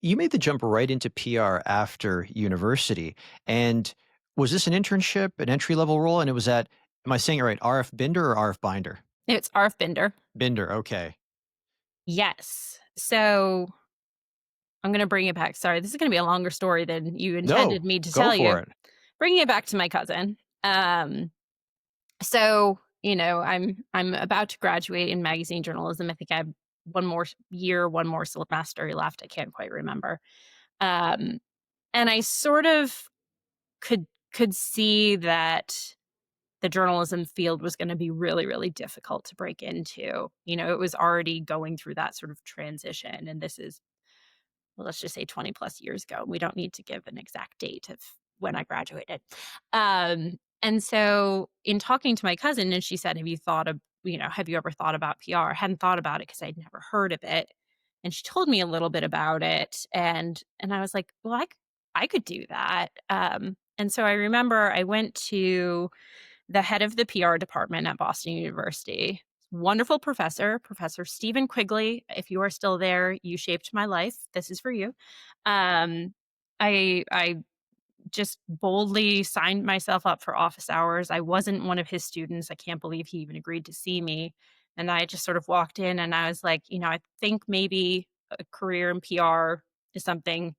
You made the jump right into PR after university. And was this an internship, an entry level role? And it was at, am I saying it right? RF Binder or RF Binder? It's RF Binder. Binder. Okay. Yes. So I'm gonna bring it back. Sorry, this is gonna be a longer story than you intended No, me to go tell you. for it. Bringing it back to my cousin. Um, I'm about to graduate in magazine journalism. I think I have one more year, one more semester left. I can't quite remember. Um, and I sort of could see that the journalism field was gonna be really, really difficult to break into. It was already going through that sort of transition, and this is, well, let's just say 20 plus years ago. We don't need to give an exact date of when I graduated. And so in talking to my cousin, and she said, have you ever thought about PR? I hadn't thought about it because I'd never heard of it. And she told me a little bit about it. And I was like, well, I could do that. And so I remember I went to the head of the PR department at Boston University. Wonderful professor, Professor Stephen Quigely. If you are still there, you shaped my life. This is for you. Um, I just boldly signed myself up for office hours. I wasn't one of his students. I can't believe he even agreed to see me. And I just sort of walked in and I was like, I think maybe a career in PR is something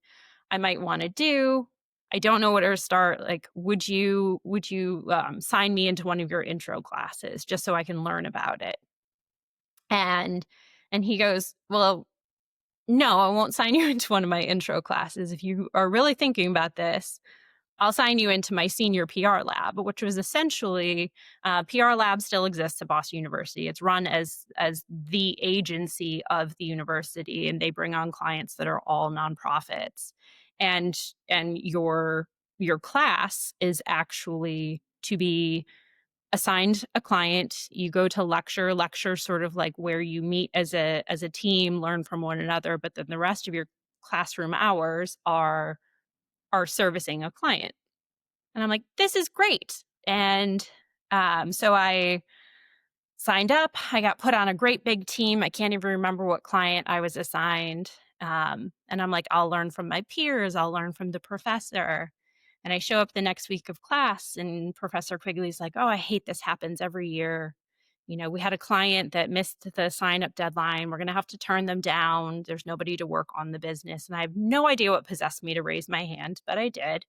I might want to do. I don't know where to start. Like, would you sign me into one of your intro classes just so I can learn about it? And and he goes, well, no, I won't sign you into one of my intro classes. If you are really thinking about this, I'll sign you into my senior PR lab, which was essentially PR lab still exists at Boston University. It's run as the agency of the university, and they bring on clients that are all nonprofits. And and your class is actually to be assigned a client. You go to lecture sort of like where you meet as a team, learn from one another, but then the rest of your classroom hours are servicing a client. And I'm like, this is great. And so I signed up. I got put on a great big team. I can't even remember what client I was assigned. And I'm like, I'll learn from my peers, I'll learn from the professor. And I show up the next week of class, and Professor Quigley's like, oh, I hate this happens every year. We had a client that missed the sign up deadline. We're going to have to turn them down. There's nobody to work on the business. And I have no idea what possessed me to raise my hand, but I did.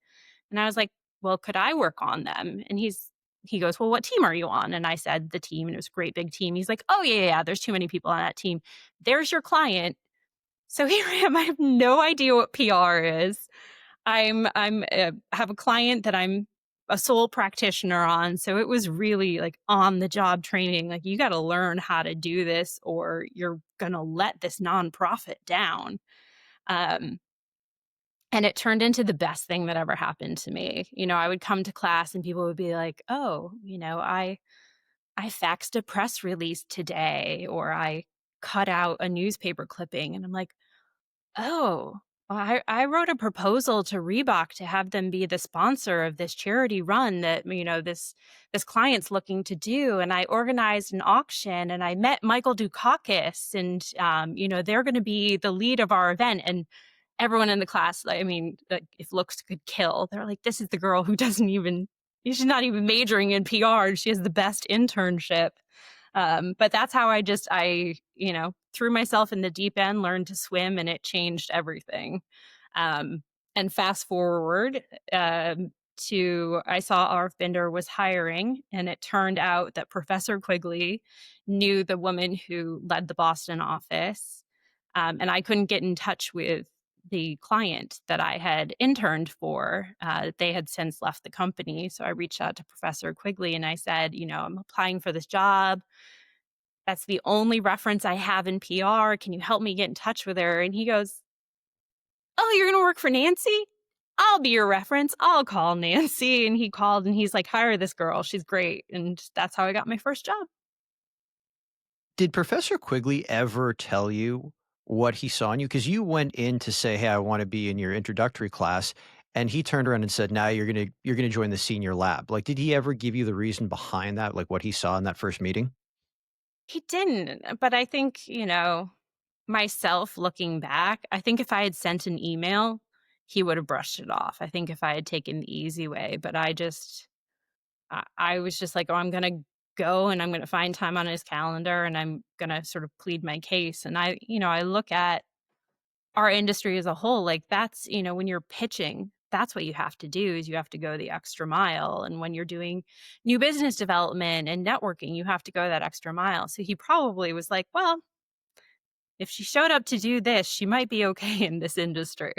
And I was like, well, could I work on them? And he goes, well, what team are you on? And I said, the team. And it was a great big team. He's like, oh, yeah, yeah, yeah, there's too many people on that team. There's your client. So here I am. I have no idea what PR is. I'm have a client that I'm a sole practitioner on. So it was really like on the job training. Like, you got to learn how to do this or you're going to let this nonprofit down. Um, and it turned into the best thing that ever happened to me. I would come to class and people would be like, "Oh, I faxed a press release today," or "I cut out a newspaper clipping." And I'm like, "Oh, well, I wrote a proposal to Reebok to have them be the sponsor of this charity run that, this client's looking to do, and I organized an auction, and I met Michael Dukakis, and they're going to be the lead of our event." And everyone in the class, like, I mean, like, if looks could kill, they're like, "This is the girl who doesn't even she's not even majoring in PR. She has the best internship." But that's how I threw myself in the deep end, learned to swim, and it changed everything. Um, and fast forward to I saw RF Binder was hiring, and it turned out that Professor Quigley knew the woman who led the Boston office. And I couldn't get in touch with the client that I had interned for. They had since left the company. So I reached out to Professor Quigley and I said, I'm applying for this job. That's the only reference I have in PR. Can you help me get in touch with her? And he goes, oh, you're going to work for Nancy? I'll be your reference. I'll call Nancy. And he called and he's like, hire this girl. She's great. And that's how I got my first job. Did Professor Quigley ever tell you what he saw in you? Because you went in to say, "Hey, I want to be in your introductory class," and he turned around and said, "Now you're gonna join the senior lab." Like, did he ever give you the reason behind that, like what he saw in that first meeting? He didn't. But I think, myself looking back, I think if I had sent an email, he would have brushed it off. I think if I had taken the easy way, but I was just like, "Oh, I'm gonna go and I'm gonna find time on his calendar and I'm gonna sort of plead my case." And I look at our industry as a whole, like that's, when you're pitching, that's what you have to do is you have to go the extra mile. And when you're doing new business development and networking, you have to go that extra mile. So he probably was like, well, if she showed up to do this, she might be okay in this industry.